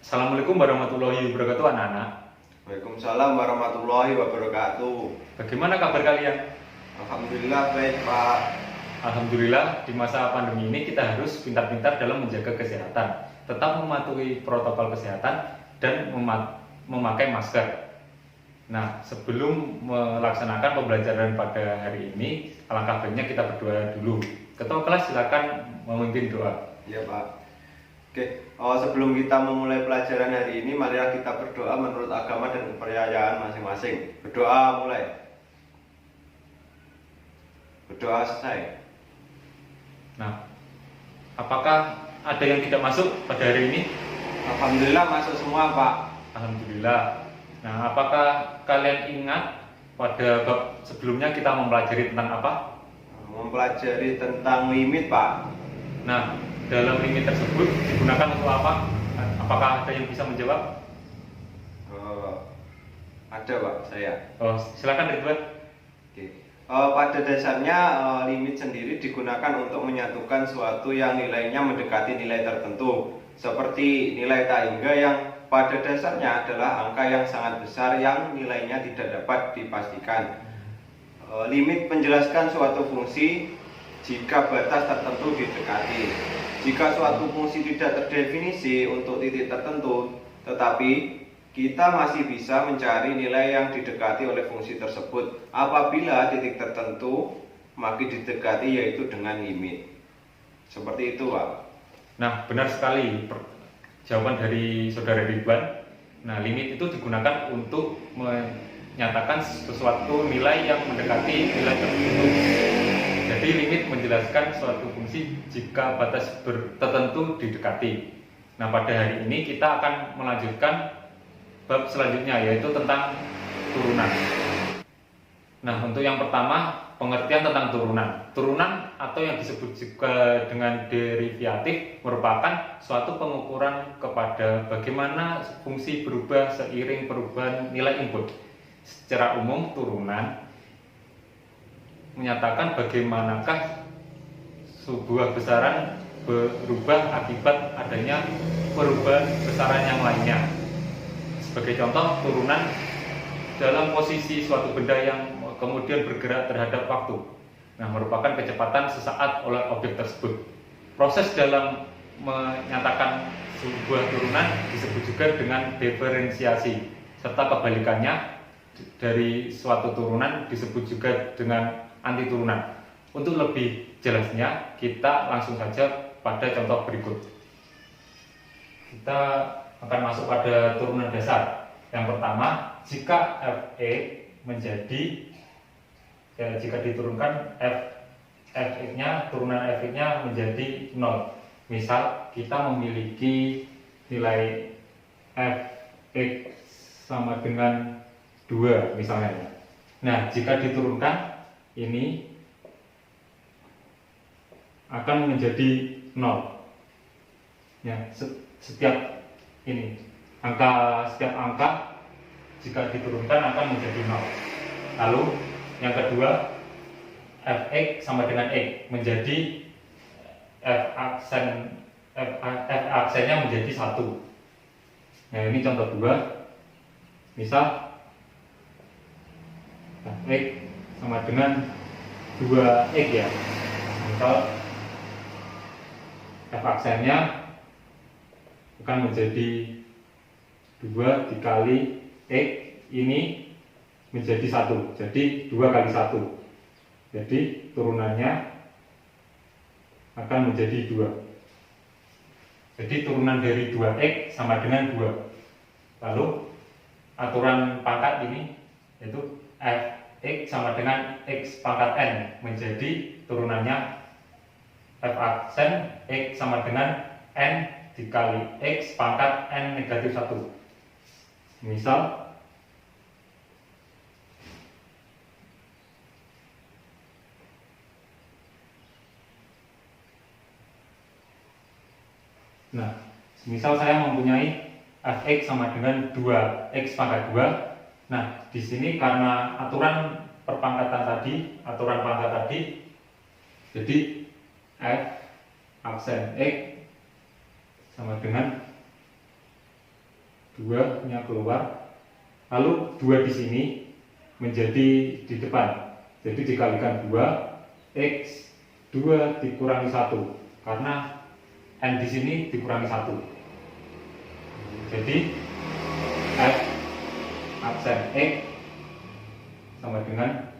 Assalamualaikum warahmatullahi wabarakatuh anak-anak. Waalaikumsalam warahmatullahi wabarakatuh. Bagaimana kabar kalian? Alhamdulillah baik Pak. Alhamdulillah, di masa pandemi ini kita harus pintar-pintar dalam menjaga kesehatan, tetap mematuhi protokol kesehatan dan memakai masker. Nah, sebelum melaksanakan pembelajaran pada hari ini, alangkah baiknya kita berdoa dulu. Ketua kelas silakan memimpin doa. Ya Pak. Oke, sebelum kita memulai pelajaran hari ini, marilah kita berdoa menurut agama dan kepercayaan masing-masing. Berdoa mulai. Berdoa selesai. Nah, apakah ada yang tidak masuk pada hari ini? Alhamdulillah masuk semua Pak. Alhamdulillah. Nah, apakah kalian ingat pada bab sebelumnya kita mempelajari tentang apa? Mempelajari tentang limit Pak. Nah, dalam limit tersebut digunakan untuk apa? Apakah ada yang bisa menjawab? Ada Pak, saya. Oh, silakan Ridwan. Oke. Pada dasarnya limit sendiri digunakan untuk menyatukan suatu yang nilainya mendekati nilai tertentu, seperti nilai tak hingga yang pada dasarnya adalah angka yang sangat besar yang nilainya tidak dapat dipastikan. Limit menjelaskan suatu fungsi jika batas tertentu didekati. Jika suatu fungsi tidak terdefinisi untuk titik tertentu, tetapi kita masih bisa mencari nilai yang didekati oleh fungsi tersebut apabila titik tertentu makin didekati, yaitu dengan limit. Seperti itu Pak. Nah, benar sekali jawaban dari saudara Ridwan. Nah, limit itu digunakan untuk menyatakan sesuatu nilai yang mendekati nilai tertentu. Jadi limit menjelaskan suatu fungsi jika batas tertentu didekati. Nah, pada hari ini kita akan melanjutkan bab selanjutnya, yaitu tentang turunan. Nah, untuk yang pertama, pengertian tentang turunan. Turunan atau yang disebut juga dengan derivatif merupakan suatu pengukuran kepada bagaimana fungsi berubah seiring perubahan nilai input. Secara umum, turunan menyatakan bagaimanakah sebuah besaran berubah akibat adanya perubahan besaran yang lainnya. Sebagai contoh, turunan dalam posisi suatu benda yang kemudian bergerak terhadap waktu. Nah, merupakan kecepatan sesaat oleh objek tersebut. Proses dalam menyatakan sebuah turunan disebut juga dengan diferensiasi, serta kebalikannya dari suatu turunan disebut juga dengan anti turunan. Untuk lebih jelasnya, kita langsung saja pada contoh berikut. Kita akan masuk pada turunan dasar. Yang pertama, jika Fe menjadi jika diturunkan Fx-nya, turunan Fx-nya menjadi 0. Misal kita memiliki nilai Fx sama dengan 2 misalnya. Nah, jika diturunkan ini akan menjadi 0. Ya, setiap setiap angka jika diturunkan akan menjadi 0. Lalu yang kedua, Fx sama dengan X menjadi F aksennya menjadi 1. Nah, ini contoh 2. Misal Fx sama dengan 2X ya. Misal F aksennya akan menjadi 2 dikali X, ini menjadi 1, jadi 2 kali 1. Jadi turunannya akan menjadi 2. Jadi turunan dari 2X sama dengan 2. Lalu aturan pangkat ini yaitu Fx sama dengan X pangkat N menjadi turunannya F aksen X sama dengan N dikali X pangkat N negatif 1. Misal nah, misal saya mempunyai Fx sama dengan 2X pangkat 2. Nah, di sini karena aturan pangkat tadi, jadi F aksen X sama dengan 2-nya keluar, lalu 2 di sini menjadi di depan. Jadi dikalikan 2, X 2 dikurangi 1, karena N di sini dikurangi 1. Jadi F aksen X sama dengan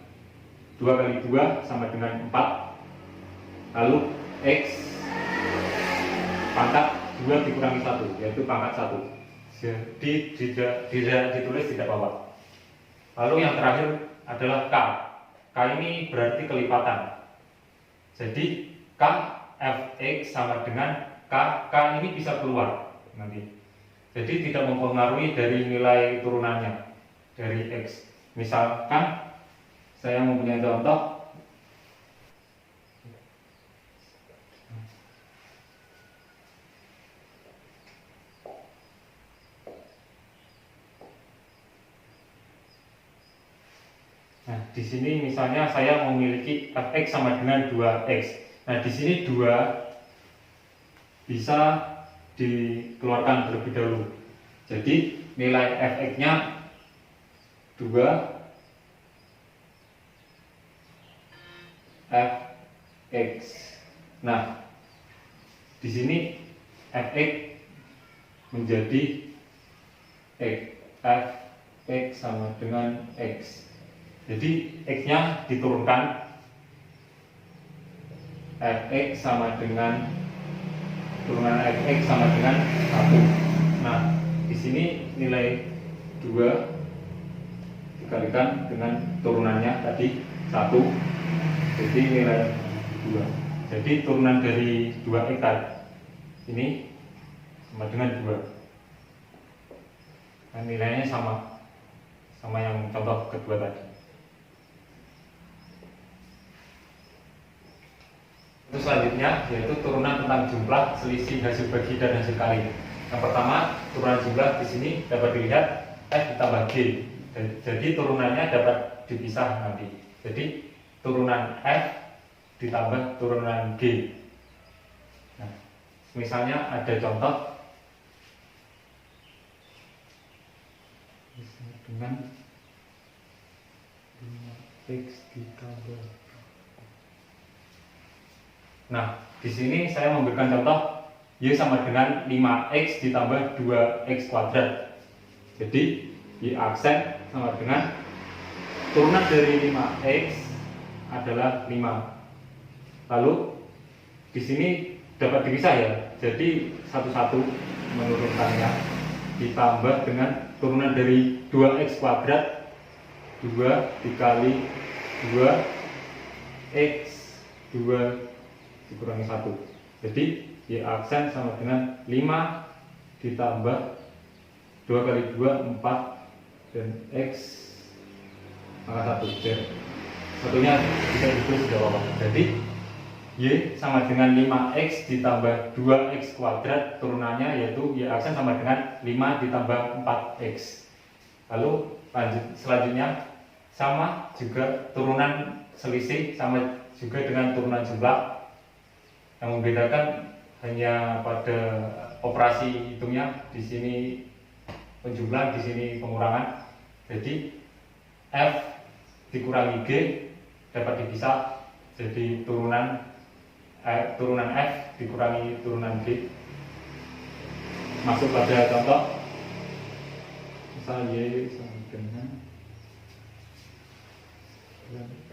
2 kali 2 sama dengan 4, lalu X pangkat 2 dikurangi 1, yaitu pangkat 1. Jadi tidak ditulis tidak apa-apa. Lalu yang terakhir adalah K. K ini berarti kelipatan. Jadi K Fx sama dengan K. K ini bisa keluar nanti. Jadi tidak mempengaruhi dari nilai turunannya dari X. Misalkan saya mempunyai contoh. Nah, di sini misalnya saya memiliki Fx sama dengan 2x. Nah, di sini 2 bisa dikeluarkan terlebih dahulu. Jadi nilai Fx-nya 2 Fx. Nah, di sini Fx menjadi X. Fx sama dengan X. Jadi X-nya diturunkan, Fx sama dengan turunan Fx sama dengan 1. Nah, di sini nilai 2 dikalikan dengan turunannya tadi 1. Jadi nilai 2. Jadi turunan dari 2x ini sama dengan 2. Dan nilainya sama yang contoh kedua tadi. Itu selanjutnya yaitu turunan tentang jumlah, selisih, hasil bagi, dan hasil kali. Yang pertama, turunan jumlah di sini dapat dilihat F ditambah G. Jadi turunannya dapat dipisah nanti. Jadi turunan F ditambah turunan G. Nah, misalnya ada contoh dengan 5x ditambah. Nah, di sini saya memberikan contoh Y sama dengan 5x ditambah 2x kuadrat. Jadi Y aksen sama dengan turunan dari 5x adalah 5. Lalu di sini dapat dipisah ya. Jadi satu-satu menurunkannya ditambah dengan turunan dari 2x kuadrat, 2 dikali 2x 2 dikurangi 1. Jadi Y aksen sama dengan 5 ditambah 2 kali 2 4 dan X pangkat 1. Satunya bisa ditulis tidak apa-apa. Jadi Y sama dengan 5x ditambah 2x kuadrat, turunannya yaitu Y aksen sama dengan 5 ditambah 4x. Lalu selanjutnya sama juga turunan selisih sama juga dengan turunan jumlah. Yang membedakan hanya pada operasi hitungnya, di sini penjumlahan, di sini pengurangan. Jadi F dikurangi G dapat dipisah jadi turunan F dikurangi turunan G. Masuk pada contoh, misal Y sama dengan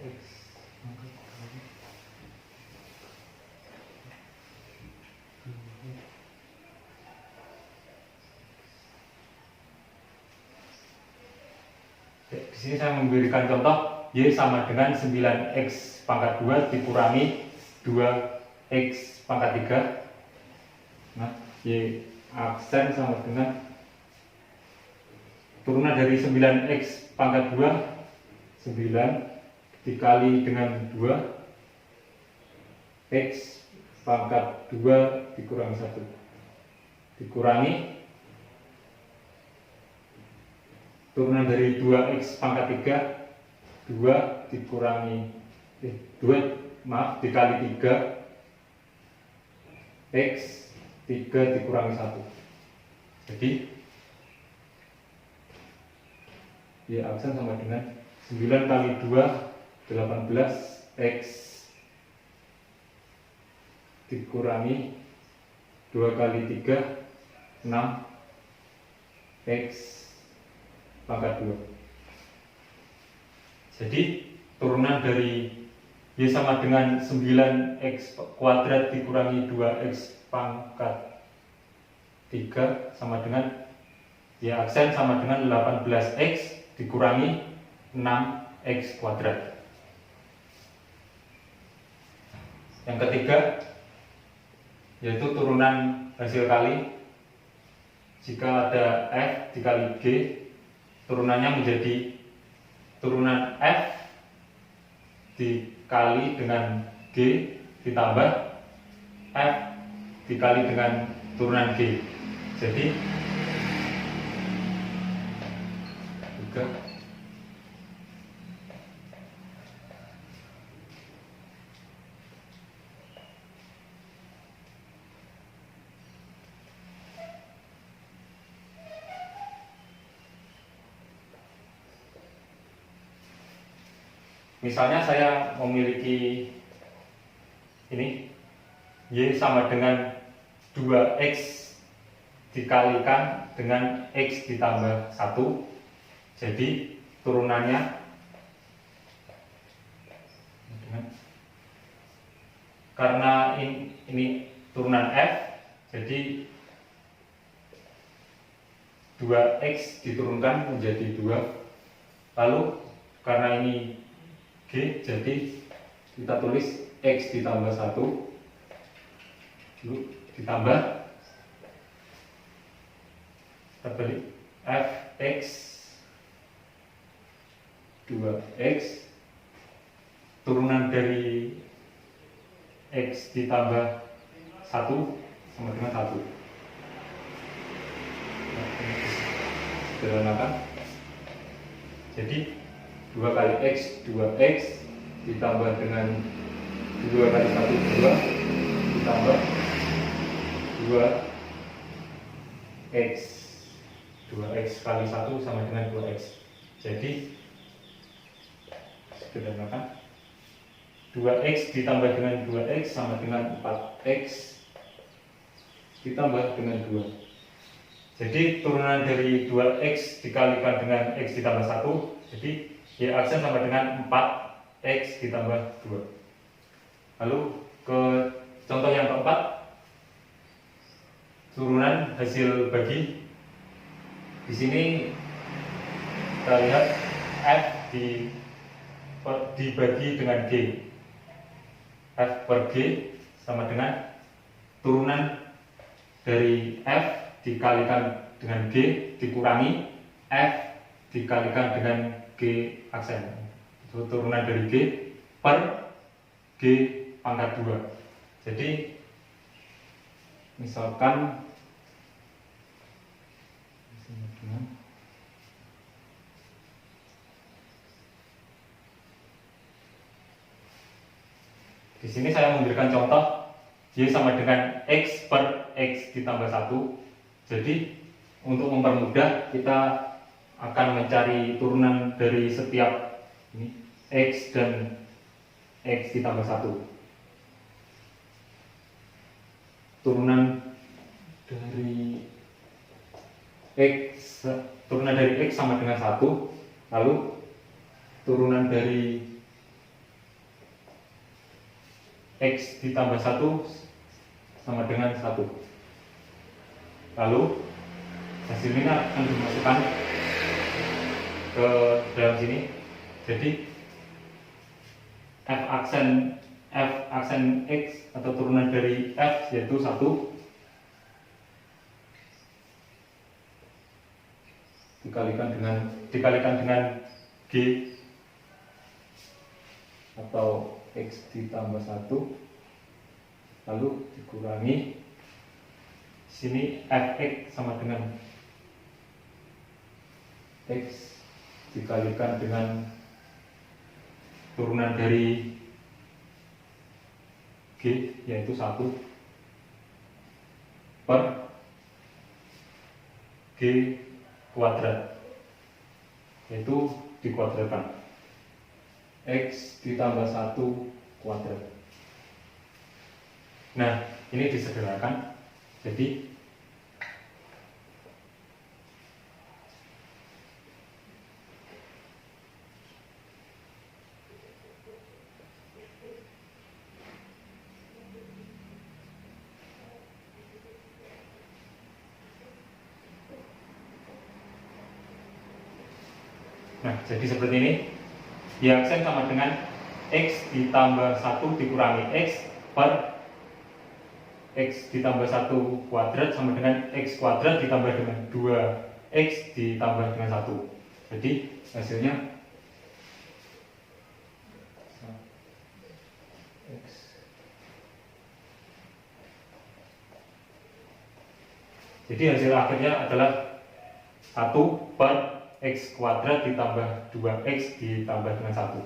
X. Di sini saya memberikan contoh Y sama dengan 9x pangkat 2 dikurangi 2x pangkat 3. Nah, Y aksen sama dengan turunan dari 9x pangkat 2, 9 dikali dengan 2 x pangkat 2 dikurangi 1 dikurangi turunan dari 2x pangkat 3, 2 dikurangi 2 dikali 3 x 3 dikurangi 1. Jadi Y aksen sama dengan 9 kali 2 18 X dikurangi 2 kali 3 6 X pangkat 2. Jadi turunan dari Y sama dengan 9X kuadrat dikurangi 2X pangkat 3 sama dengan Y aksen sama dengan 18X dikurangi 6X kuadrat. Yang ketiga yaitu turunan hasil kali. Jika ada F dikali G, turunannya menjadi turunan F dikali dengan G ditambah F dikali dengan turunan G. Jadi 3 Misalnya saya memiliki ini Y sama dengan 2X dikalikan dengan X ditambah 1. Jadi turunannya karena ini turunan F, jadi 2X diturunkan menjadi 2. Lalu karena ini G, jadi kita tulis X ditambah 1 ditambah terbalik Fx 2X turunan dari X ditambah 1 sama dengan 1. Sederhanakan. Jadi 2 kali X 2X ditambah dengan 2 kali 1 2 ditambah 2X 2X kali 1 sama dengan 2X. Jadi sederhanakan 2X ditambah dengan 2X sama dengan 4X ditambah dengan 2. Jadi turunan dari 2X dikalikan dengan X ditambah 1, jadi Y aksen sama dengan 4X ditambah 2. Lalu ke contoh yang keempat, turunan hasil bagi. Di sini kita lihat F dibagi dengan G. F per G sama dengan turunan dari F dikalikan dengan G dikurangi F dikalikan dengan G aksen. Itu turunan dari G per G pangkat 2. Jadi misalkan di sini saya memberikan contoh Y sama dengan X per X ditambah 1. Jadi untuk mempermudah kita akan mencari turunan dari setiap ini, X dan X ditambah 1. Turunan dari X sama dengan 1. Lalu turunan dari X ditambah 1 sama dengan 1. Lalu hasilnya akan dimasukkan ke dalam sini. Jadi F aksen X atau turunan dari F yaitu 1 dikalikan dengan G atau X ditambah 1 lalu dikurangi sini Fx sama dengan X dikalikan dengan turunan dari G yaitu 1 per G kuadrat yaitu dikuadratkan. X ditambah 1 kuadrat. Nah, ini disederhanakan. Jadi jadi seperti ini. Y aksen sama dengan X ditambah 1 dikurangi X per X ditambah 1 kuadrat sama dengan X kuadrat ditambah dengan 2X ditambah dengan 1. Jadi hasilnya X. Jadi hasil akhirnya adalah 1 per X kuadrat ditambah 2X ditambah dengan 1.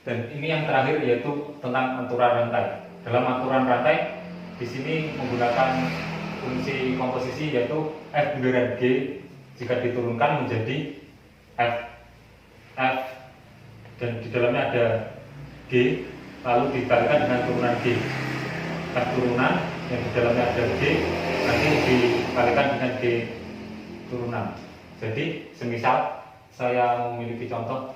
Dan ini yang terakhir yaitu tentang aturan rantai. Dalam aturan rantai di sini menggunakan fungsi komposisi yaitu F bunderan G jika diturunkan menjadi F dan di dalamnya ada G lalu dikalikan dengan turunan G. F turunan yang di dalamnya ada G nanti dikalikan dengan G turunan. Jadi semisal saya memiliki contoh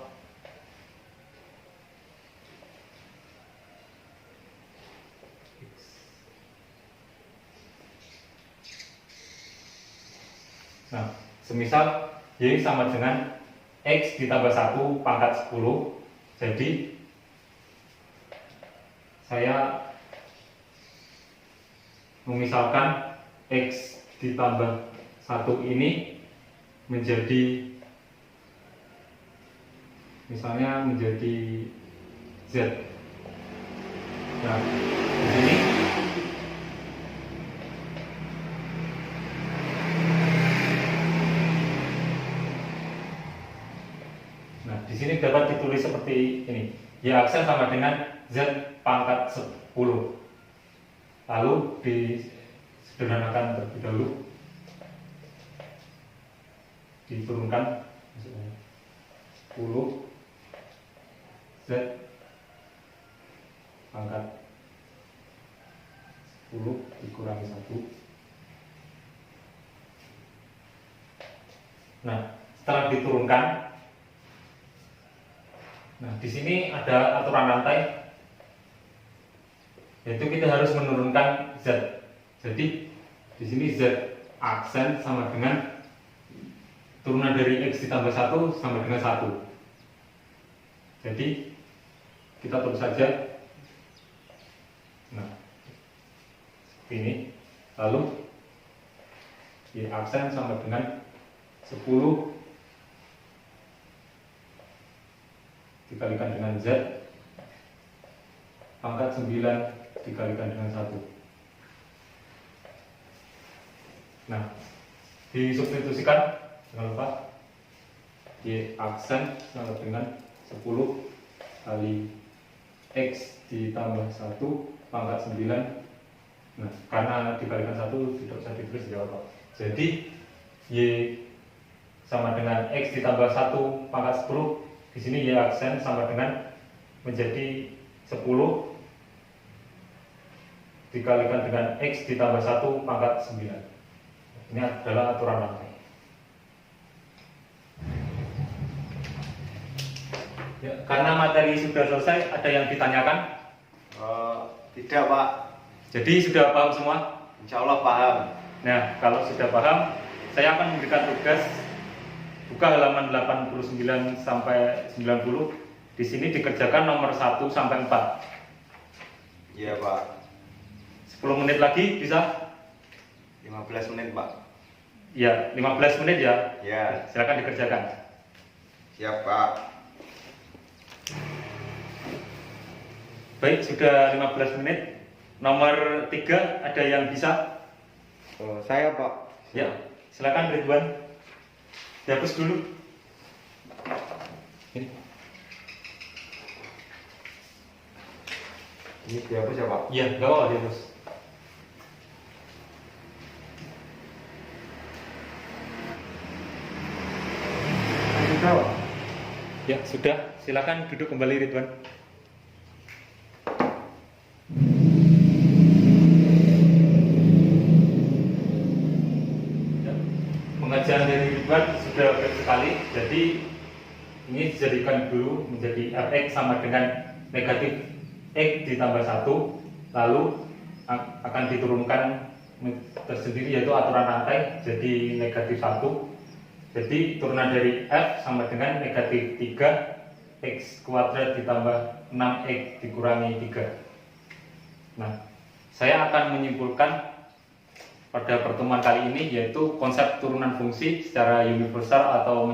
semisal Y sama dengan X ditambah 1 pangkat 10. Jadi saya memisalkan X ditambah 1 ini menjadi misalnya menjadi Z. Nah, di sini di sini dapat ditulis seperti ini. Y aksen sama dengan Z pangkat 10. Lalu disederhanakan terlebih dahulu. Diturunkan 10 Z pangkat 10 dikurangi 1. Nah, setelah diturunkan, di sini ada aturan rantai, yaitu kita harus menurunkan Z. Jadi di sini Z aksen sama dengan turunan dari X ditambah 1 sama dengan 1. Jadi kita tulis saja. Nah, seperti ini. Lalu Y aksen sama dengan 10 dikalikan dengan Z pangkat 9 dikalikan dengan 1. Nah, disubstitusikan, jangan lupa Y aksen sama dengan 10 kali X ditambah 1 pangkat 9. Nah, karena dikalikan 1 tidak usah ditulis ya Pak. Jadi Y sama dengan X ditambah 1 pangkat 10. Di sini Y aksen sama dengan menjadi 10 dikalikan dengan X ditambah 1 pangkat 9. Ini adalah aturan rantai. Ya, karena materi sudah selesai, ada yang ditanyakan? Tidak Pak. Jadi sudah paham semua? Insya Allah paham. Nah, kalau sudah paham, saya akan memberikan tugas. Buka halaman 89 sampai 90. Di sini dikerjakan nomor 1 sampai 4. Iya Pak. 10 menit lagi bisa? 15 menit Pak. Ya, 15 menit ya. Ya. Silakan dikerjakan. Siap Pak. Baik, sudah 15 menit. Nomor 3 ada yang bisa? Saya Pak. Ya, silakan Ridwan. Dihapus dulu. Ini. Ini dihapus ya Pak? Iya, nggak apa-apa dihapus. Ya, sudah. Silakan duduk kembali Ridwan. Ya, pengajaran dari Ridwan sudah baik sekali. Jadi ini dijadikan dulu menjadi fx sama dengan negatif x ditambah 1, lalu akan diturunkan tersendiri yaitu aturan rantai jadi negatif 1. Jadi turunan dari f sama dengan negatif 3 x kuadrat ditambah 6x dikurangi 3. Nah, saya akan menyimpulkan pada pertemuan kali ini yaitu konsep turunan fungsi secara universal atau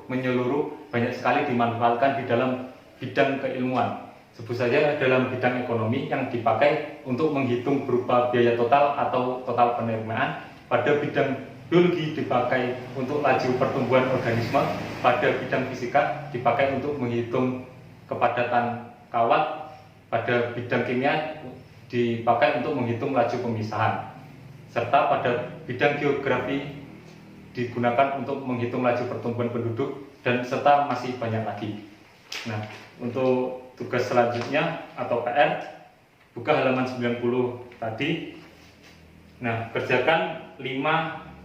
menyeluruh banyak sekali dimanfaatkan di dalam bidang keilmuan. Sebut saja dalam bidang ekonomi yang dipakai untuk menghitung berupa biaya total atau total penerimaan. Pada bidang biologi dipakai untuk laju pertumbuhan organisme. Pada bidang fisika dipakai untuk menghitung kepadatan kawat. Pada bidang kimia dipakai untuk menghitung laju pemisahan. Serta pada bidang geografi digunakan untuk menghitung laju pertumbuhan penduduk dan serta masih banyak lagi. Nah, untuk tugas selanjutnya atau PR, buka halaman 90 tadi. Nah, kerjakan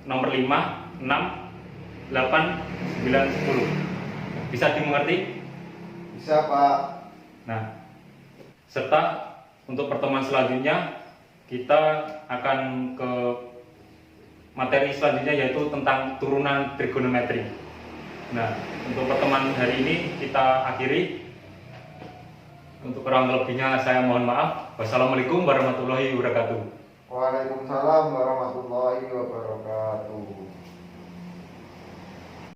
nomor 5, 6, 8, 9, 10. Bisa dimengerti? Bisa, Pak. Nah, serta untuk pertemuan selanjutnya kita akan ke materi selanjutnya yaitu tentang turunan trigonometri. Nah, untuk pertemuan hari ini kita akhiri. Untuk kurang lebihnya saya mohon maaf. Wassalamualaikum warahmatullahi wabarakatuh. Waalaikumsalam warahmatullahi wabarakatuh.